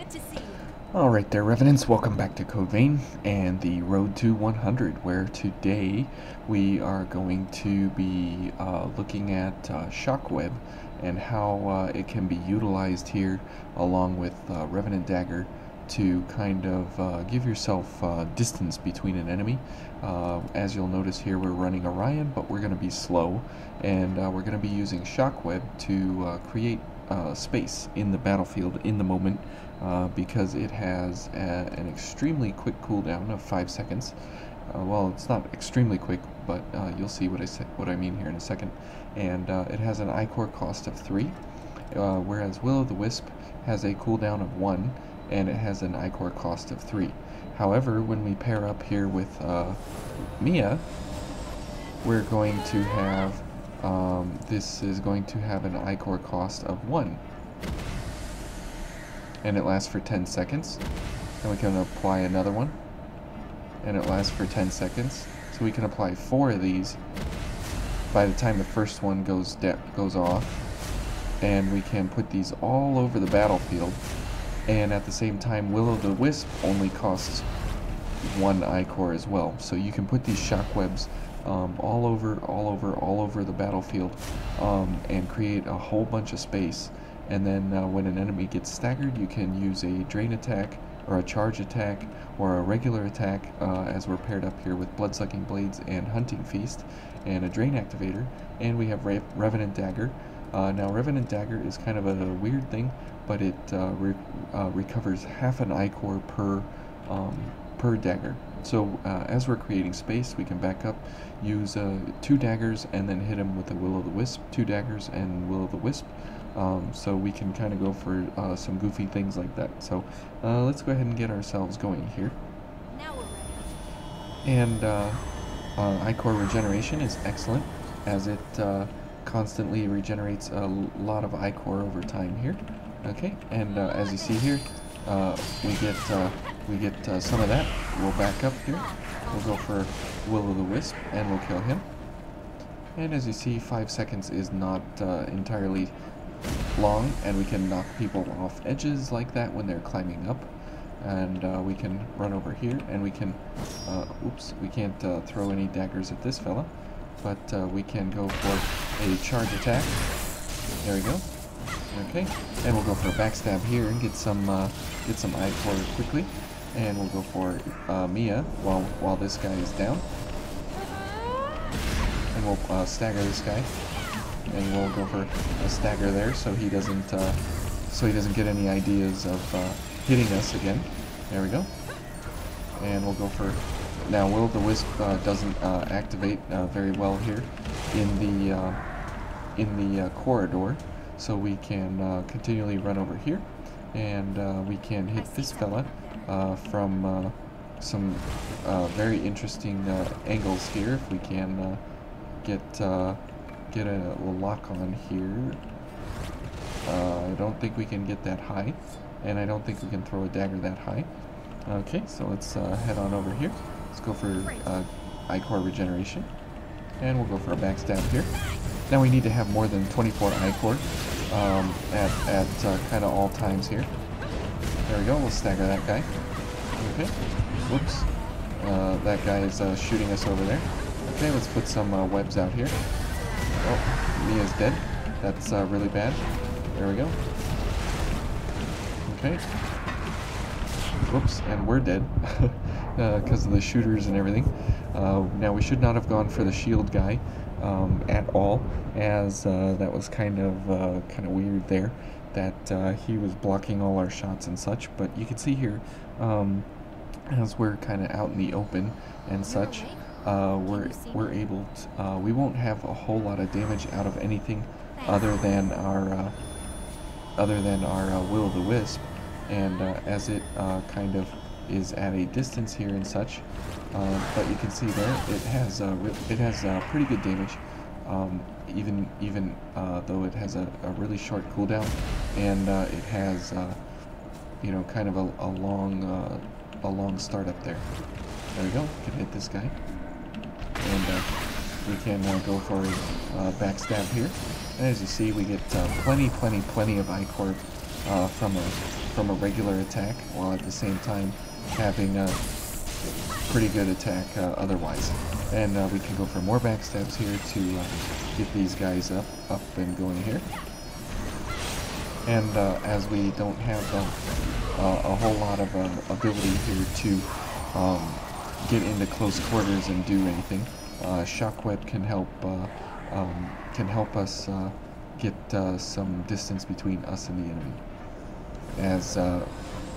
Good to see you. Alright there, Revenants, welcome back to Code Vein and the Road to 100, where today we are going to be looking at Shockweb and how it can be utilized here along with Revenant Dagger to kind of give yourself distance between an enemy. As you'll notice here, we're running Orion, but we're going to be slow, and we're going to be using Shockweb to create space in the battlefield in the moment, because it has an extremely quick cooldown of 5 seconds. Well, it's not extremely quick, but you'll see what I mean here in a second. And it has an ichor cost of 3, whereas the-Wisp has a cooldown of 1, and it has an ichor cost of 3. However, when we pair up here with Mia, we're going to have this is going to have an ichor cost of 1. And it lasts for 10 seconds. And we can apply another one. And it lasts for 10 seconds. So we can apply 4 of these by the time the first one goes off. And we can put these all over the battlefield. And at the same time, the-Wisp only costs 1 ichor as well. So you can put these shockwebs all over the battlefield, and create a whole bunch of space. And then when an enemy gets staggered, you can use a drain attack or a charge attack or a regular attack, as we're paired up here with blood-sucking blades and hunting feast and a drain activator. And we have Revenant Dagger. Now Revenant Dagger is kind of a weird thing, but it recovers half an ichor per dagger. So as we're creating space, we can back up, use 2 daggers, and then hit him with the the-Wisp, 2 daggers and the-Wisp. So we can kind of go for some goofy things like that. So let's go ahead and get ourselves going here. Now we're ready. And ichor regeneration is excellent, as it constantly regenerates a lot of ichor over time here. Okay, and as you see here, we get some of that. We'll back up here. We'll go for the-Wisp, and we'll kill him. And as you see, 5 seconds is not entirely long, and we can knock people off edges like that when they're climbing up. And we can run over here, and we can, oops, we can't throw any daggers at this fella, but we can go for a charge attack. There we go. Okay, and we'll go for a backstab here and get some ichor quickly, and we'll go for Mia while this guy is down, and we'll stagger this guy, and we'll go for a stagger there so he doesn't get any ideas of hitting us again. There we go, and we'll go for now. the-Wisp doesn't activate very well here in the corridor. So we can continually run over here, and we can hit this fella from some very interesting angles here. If we can get a lock on here. I don't think we can get that high, and I don't think we can throw a dagger that high. Okay, so let's head on over here. Let's go for ichor regeneration, and we'll go for a backstab here. Now we need to have more than 24 ichor at kind of all times here. There we go, we'll stagger that guy. Okay, whoops. That guy is shooting us over there. Okay, let's put some webs out here. Oh, Mia's dead. That's really bad. There we go. Okay. Whoops, and we're dead because of the shooters and everything. Now we should not have gone for the shield guy at all, as that was kind of weird there, that he was blocking all our shots and such. But you can see here, as we're kind of out in the open and such, we're able to, we won't have a whole lot of damage out of anything other than our the-Wisp, and as it kind of is at a distance here and such. But you can see there it has pretty good damage, even though it has a really short cooldown, and it has kind of a long start up there. There we go. Can hit this guy, and we can go for a backstab here. And as you see, we get plenty of ichor from a regular attack, while at the same time having a pretty good attack otherwise. And we can go for more backstabs here to get these guys up and going here. And as we don't have a whole lot of ability here to get into close quarters and do anything, Shockweb can help us get some distance between us and the enemy.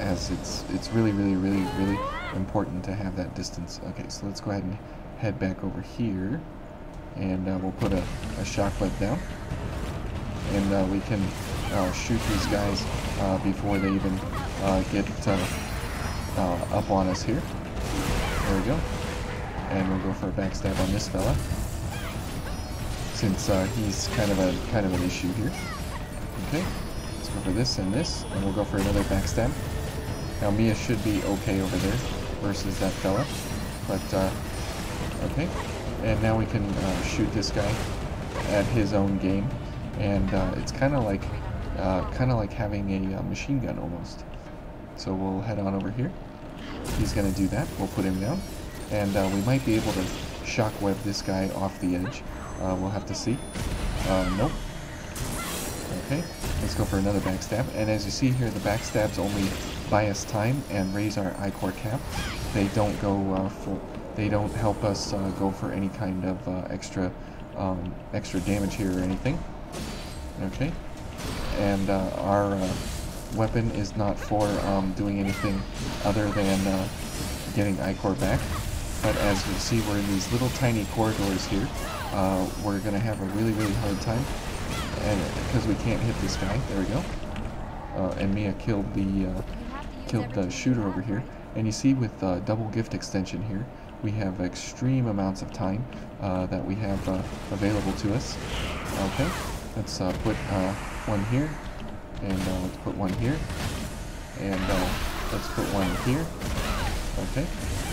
As it's really important to have that distance. Okay, so let's go ahead and head back over here, and we'll put a Shockweb down, and we can shoot these guys before they even get up on us here. There we go. And we'll go for a backstab on this fella, since he's kind of an issue here. Okay, let's go for this, and we'll go for another backstab. Now Mia should be okay over there versus that fella, but okay. And now we can shoot this guy at his own game, and it's kind of like having a machine gun almost. So we'll head on over here. He's gonna do that. We'll put him down, and we might be able to shockweb this guy off the edge. We'll have to see. Nope. Okay, let's go for another backstab. And as you see here, the backstabs only buy us time and raise our ichor cap. They don't go they don't help us go for any kind of extra damage here or anything. Okay, and our weapon is not for doing anything other than getting ichor back. But as you see, we're in these little tiny corridors here. We're gonna have a really hard time, and because we can't hit this guy. There we go. And Mia killed the shooter over here. And you see, with double gift extension here, we have extreme amounts of time that we have available to us. Okay, let's put one here, and let's put one here, and let's put one here. Okay,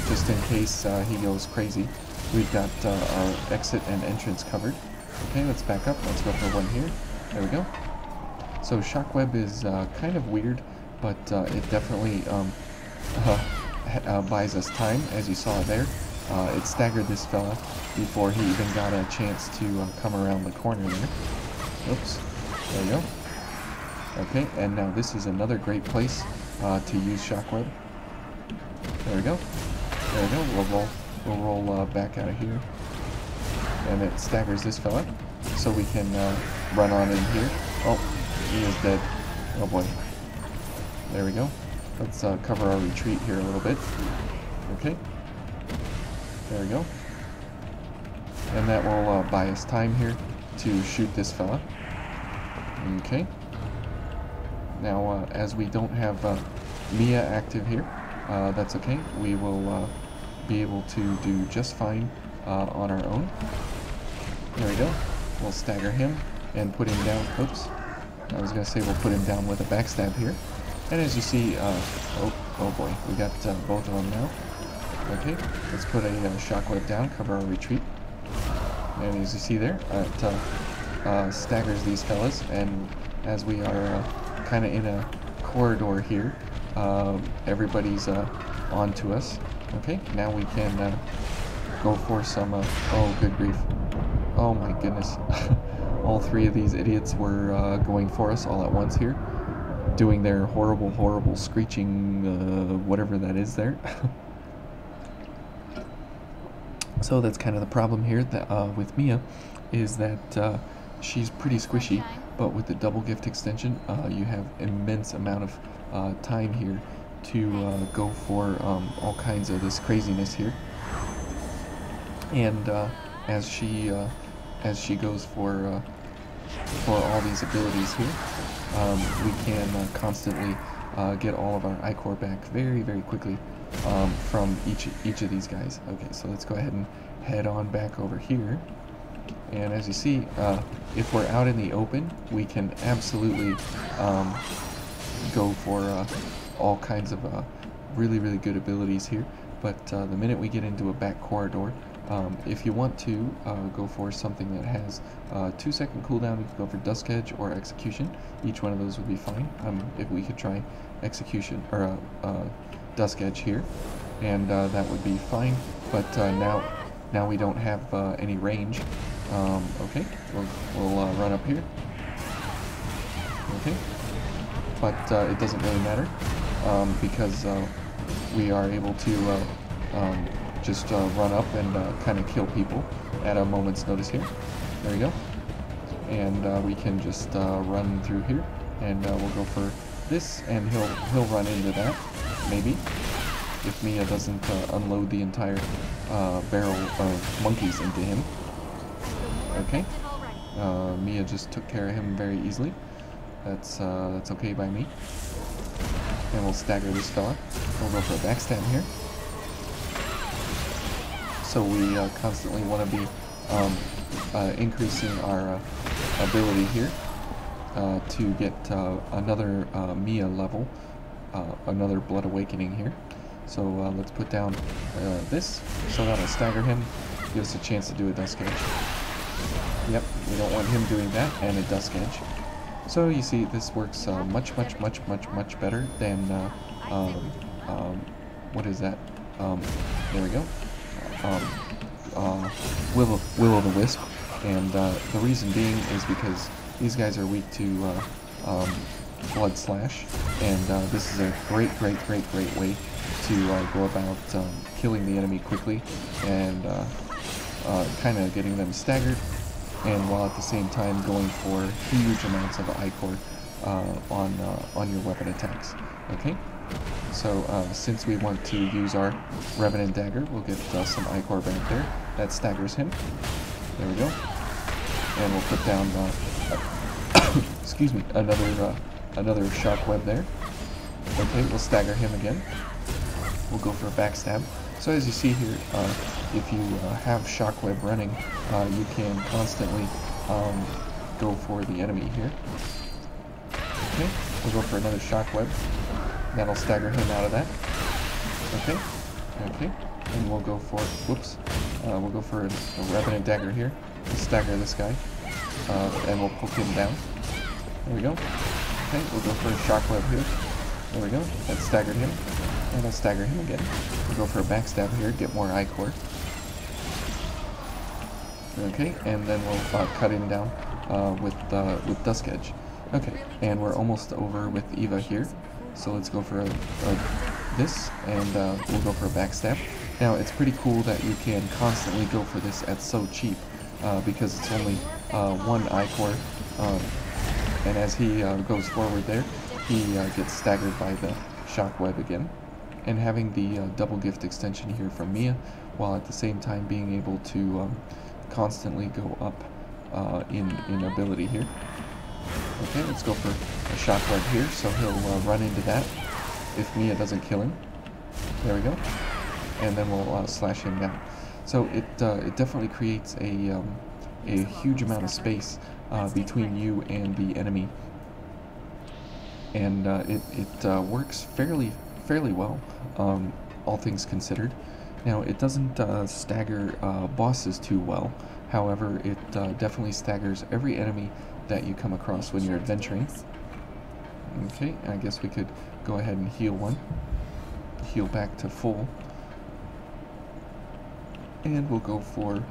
just in case he goes crazy, we've got our exit and entrance covered. Okay, let's back up. Let's go for one here. There we go. So Shockweb is kind of weird, but it definitely buys us time, as you saw there. It staggered this fella before he even got a chance to come around the corner there. Oops. There we go. Okay, and now this is another great place to use Shockweb. There we go. There we go. We'll roll back out of here. And it staggers this fella, so we can run on in here. Oh, he is dead. Oh boy. There we go. Let's cover our retreat here a little bit. Okay. There we go. And that will buy us time here to shoot this fella. Okay. Now, as we don't have Mia active here, that's okay. We will be able to do just fine on our own. There we go. We'll stagger him and put him down. Oops. I was going to say we'll put him down with a backstab here. And as you see, oh boy, we got both of them now. Okay, let's put a shockwave down, cover our retreat. And as you see there, it staggers these fellas. And as we are kind of in a corridor here, everybody's onto us. Okay, now we can go for some, oh good grief. Oh my goodness. All three of these idiots were going for us all at once here, doing their horrible screeching, whatever that is there. So that's kind of the problem here that, with Mia, is that she's pretty squishy, but with the double gift extension, you have immense amount of time here to go for all kinds of this craziness here. And as she goes for all these abilities here, we can constantly get all of our ichor back very quickly from each of these guys. Okay, so let's go ahead and head on back over here. And as you see, if we're out in the open, we can absolutely go for all kinds of really good abilities here. But the minute we get into a back corridor, If you want to go for something that has 2-second cooldown, you can go for Dusk Edge or Execution. Each one of those would be fine. If we could try Execution or Dusk Edge here, and that would be fine. But now we don't have any range. Okay, we'll run up here. Okay, but it doesn't really matter because we are able to just run up and kind of kill people at a moment's notice here. There we go. And we can just run through here, and we'll go for this, and he'll run into that, maybe, if Mia doesn't unload the entire barrel of monkeys into him. Okay. Mia just took care of him very easily. That's okay by me. And we'll stagger this fella. We'll go for a backstab here. So we constantly want to be increasing our ability here to get another Mia level, another Blood Awakening here. So let's put down this, so that'll stagger him, give us a chance to do a Dusk Edge. Yep, we don't want him doing that, and a Dusk Edge. So you see, this works much better than, what is that? There we go. Will-o'-the-Wisp, and the reason being is because these guys are weak to Blood Slash, and this is a great way to go about killing the enemy quickly and kind of getting them staggered, and while at the same time going for huge amounts of ichor on your weapon attacks. Okay, so since we want to use our Revenant Dagger, we'll get some ichor back there. That staggers him. There we go. And we'll put down, excuse me, another shockweb there. Okay, we'll stagger him again. We'll go for a backstab. So as you see here, if you have shockweb running, you can constantly go for the enemy here. Okay, we'll go for another shockweb. That'll stagger him out of that. Okay, and we'll go for, whoops, we'll go for a Revenant Dagger here to stagger this guy, and we'll poke him down. There we go. Okay, we'll go for a shockweb here. There we go, that staggered him, and I'll stagger him again. We'll go for a backstab here, get more ichor. Okay, and then we'll cut him down with Dusk Edge. Okay, and we're almost over with Eva here, so let's go for this, and we'll go for a backstab. Now, it's pretty cool that you can constantly go for this at so cheap, because it's only 1 ichor, and as he goes forward there, he gets staggered by the shockweb again. And having the double gift extension here from Mia, while at the same time being able to constantly go up in ability here. Okay, let's go for a shockweb here, so he'll run into that if Mia doesn't kill him. There we go. And then we'll slash him down. So it definitely creates a huge amount of space between you and the enemy, and it works fairly well, all things considered. Now, it doesn't stagger bosses too well. However, it definitely staggers every enemy that you come across when you're adventuring. Okay, I guess we could go ahead and heal one. Heal back to full. And we'll go for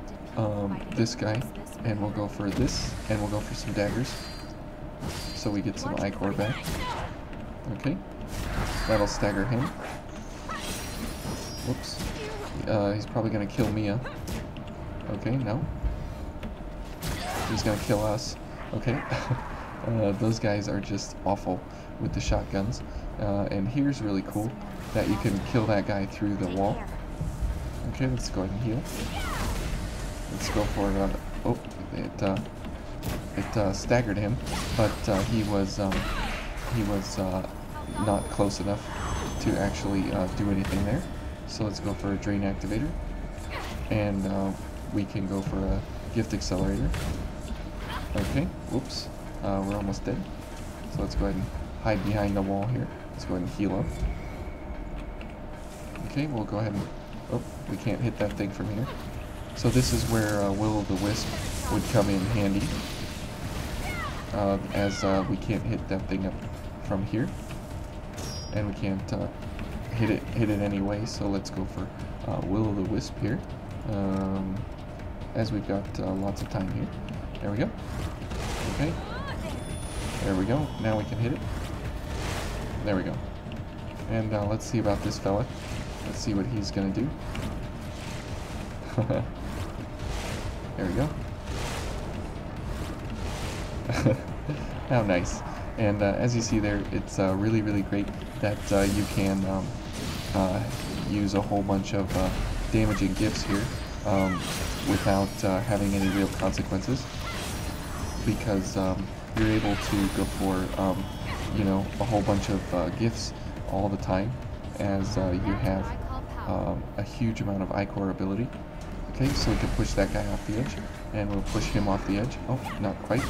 this guy, and we'll go for this, and we'll go for some daggers, so we get some ichor back. Okay, that'll stagger him. Whoops. He's probably gonna kill Mia. Okay, no. He's gonna kill us. Okay. Those guys are just awful with the shotguns. And here's really cool, that you can kill that guy through the wall. Okay, let's go ahead and heal. Let's go for, oh, it staggered him, but he was not close enough to actually do anything there. So let's go for a Drain Activator, and we can go for a Gift Accelerator. Okay, whoops, we're almost dead. So let's go ahead and hide behind the wall here. Let's go ahead and heal up. Okay, we'll go ahead and, oh, we can't hit that thing from here. So this is where will-o'-the-wisp would come in handy, as we can't hit that thing up from here, and we can't hit it anyway. So let's go for will-o'-the-wisp here, as we've got lots of time here. There we go. Okay. There we go. Now we can hit it. There we go. And let's see about this fella. Let's see what he's gonna do. There we go. How nice. And as you see there, it's really, really great that you can use a whole bunch of damaging gifts here without having any real consequences, because you're able to go for you know, a whole bunch of gifts all the time, as you have a huge amount of ichor ability. Okay, so we can push that guy off the edge, and we'll push him off the edge. Oh, not quite.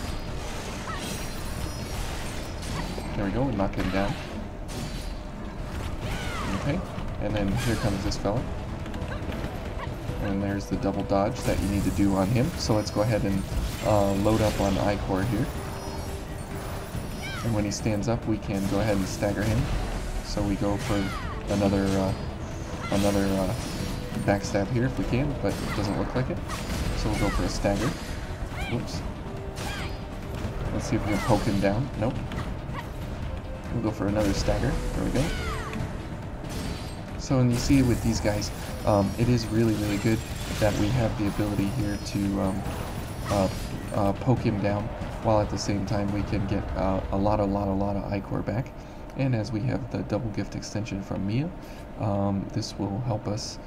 There we go, and knock him down. Okay, and then here comes this fella. And there's the double dodge that you need to do on him. So let's go ahead and load up on ichor here. And when he stands up, we can go ahead and stagger him. So we go for another backstab here if we can, but it doesn't look like it. So we'll go for a stagger. Whoops. Let's see if we can poke him down. Nope. We'll go for another stagger. There we go. So, and you see with these guys, it is really, really good that we have the ability here to poke him down, while at the same time we can get a lot of ichor back. And as we have the double gift extension from Mia, this will help us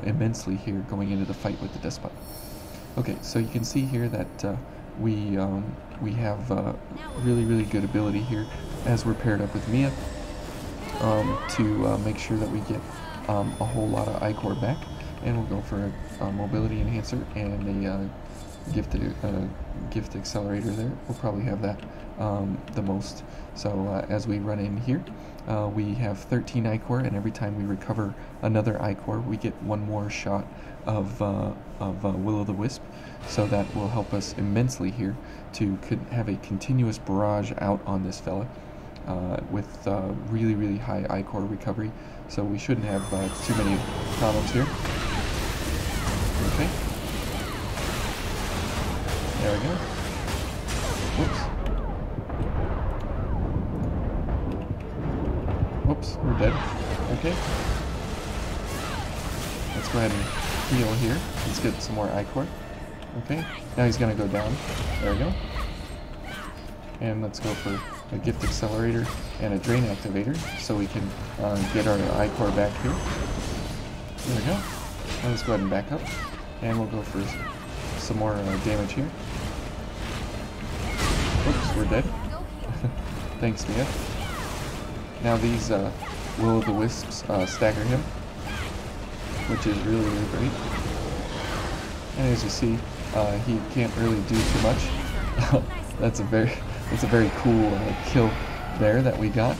immensely here going into the fight with the Despot. Okay, so you can see here that we have really, really good ability here as we're paired up with Mia to make sure that we get a whole lot of ichor back. And we'll go for a mobility enhancer and a gift accelerator there. We'll probably have that the most. So as we run in here, we have 13 ichor, and every time we recover another ichor, we get one more shot of will-o'-the-wisp. So that will help us immensely here to have a continuous barrage out on this fella with really, really high ichor recovery. So we shouldn't have too many problems here. Okay. There we go. Whoops. Whoops, we're dead. Okay. Let's go ahead and heal here. Let's get some more ichor. Okay. Now he's gonna go down. There we go. And let's go for a gift accelerator and a drain activator so we can get our ichor back here. There we go. Now let's go ahead and back up. And we'll go for some more damage here. Oops, we're dead. Thanks, Mia. Now these will-o'-the-wisps stagger him, which is really, really great. And as you see, he can't really do too much. That's a very cool kill there that we got.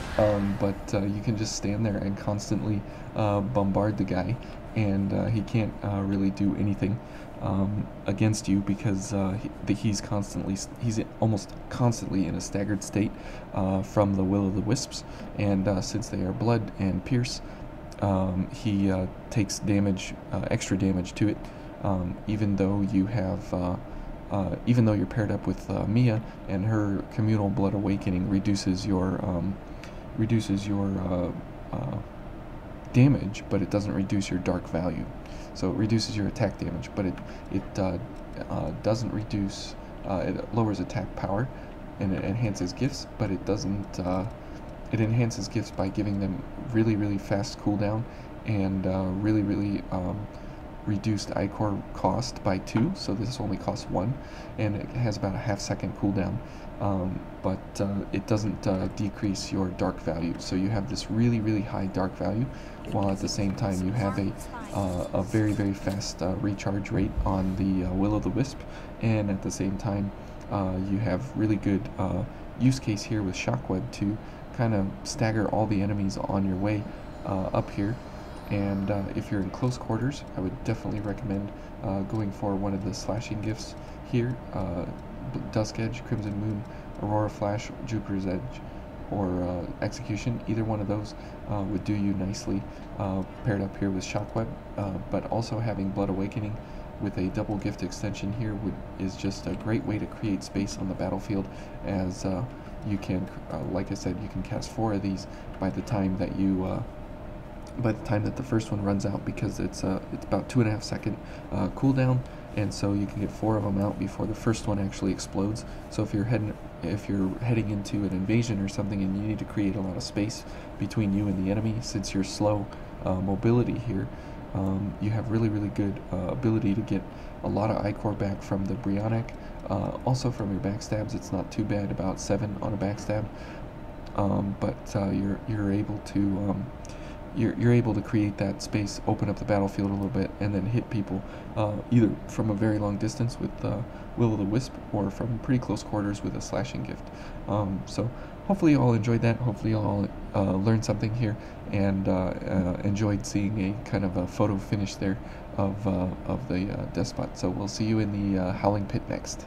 But you can just stand there and constantly bombard the guy, and he can't really do anything against you, because he's almost constantly in a staggered state from the will-o'-the-wisps, and since they are blood and pierce, he takes damage, extra damage to it, even though you have even though you're paired up with Mia, and her communal blood awakening reduces your damage, but it doesn't reduce your dark value. So it reduces your attack damage, but it doesn't reduce. It lowers attack power, and it enhances gifts, but it doesn't. It enhances gifts by giving them really, really fast cooldown, and really, really reduced ichor cost by 2. So this only costs 1, and it has about a half-second cooldown. But it doesn't decrease your dark value. So you have this really, really high dark value, while at the same time you have a very, very fast recharge rate on the will-o'-the-wisp, and at the same time you have really good use case here with shockweb to kind of stagger all the enemies on your way up here, And if you're in close quarters, I would definitely recommend going for one of the slashing gifts here, Dusk Edge, Crimson Moon, Aurora Flash, Jupiter's Edge, or Execution. Either one of those would do you nicely, paired up here with Shockweb, but also having Blood Awakening with a double gift extension here is just a great way to create space on the battlefield, as you can, like I said, you can cast 4 of these by the time that you the first one runs out, because it's about 2.5 second cooldown, and so you can get 4 of them out before the first one actually explodes. So if you're heading into an invasion or something and you need to create a lot of space between you and the enemy, since you're slow mobility here, you have really good ability to get a lot of ichor back from the Brionic. Also from your backstabs, it's not too bad, about 7 on a backstab, but you're able to you're able to create that space, open up the battlefield a little bit, and then hit people either from a very long distance with the-Wisp, or from pretty close quarters with a slashing gift. So hopefully you all enjoyed that. Hopefully you all learned something here, and enjoyed seeing a kind of a photo finish there of the Despot. So we'll see you in the Howling Pit next.